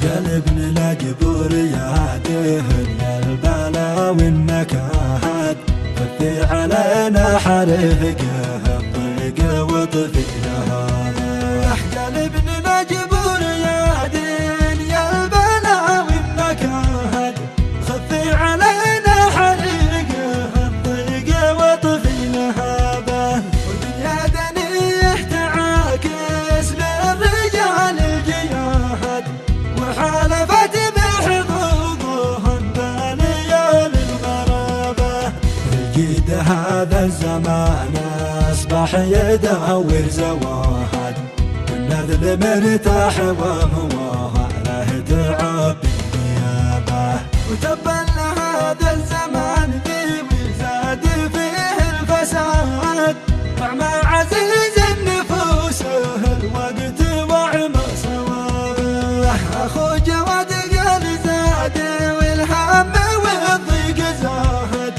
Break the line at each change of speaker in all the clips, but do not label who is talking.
قلبنا لا جبور يا دهن يا البلا والنكهات خفي علينا حرقه الطريق وطفي لها قلبنا لا جبور يا دهن يا البلا والنكهات خفي علينا حرقه الطريق وطفي لها ودنيا دنيه تعاكس للرجال الجياد وحالفت بحقوقهن باليال الغرابة الجيد هذا الزمان أصبح يدور زواهد والنذل مرتاح وهو له تعب النيابة وتبا لهذا الزمان ذي وزاد فيه الفساد وعمى عزيز النفوس الوقت وعمى صوابه أخو جواد قال زاد والهم والضيق زاد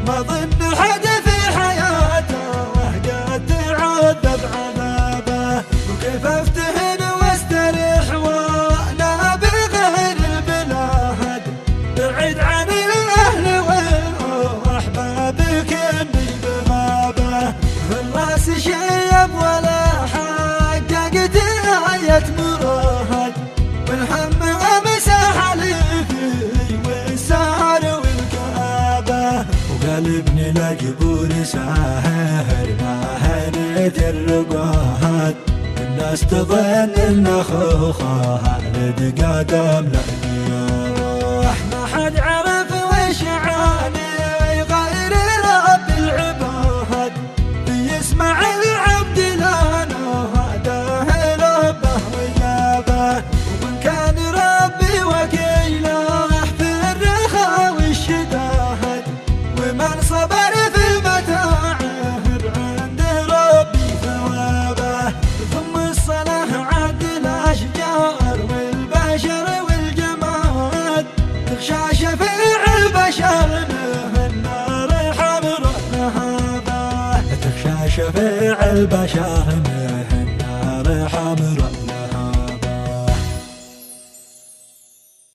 ما ظن حد في حياته وقد تعذب عذابه وكيف افتهن واستريح وانا بغير البلاد بعيد عن الاهل والاحباب كني بغابه الراس شيب ولا حققت آية مراد والهم مساح لي فيه والسهر والكآبة وقلبني لجبور ساهر ما هنيت الرقاد الناس تظن ان اخوها خالد قدم لأني ما حد عرف وش عاني غير رب العباد بيسمع العبد لنا هداه لبه وجابه ومن كان ربي وكيله في الرخاء والشداد ومن صبر في المتاعب عند ربي ثوابه ثم الصلاة عد الأشجار والبشر والجماد تخشى شفيع البشر له النار حمراء لهابه تخشى شفيع البشر له النار حمراء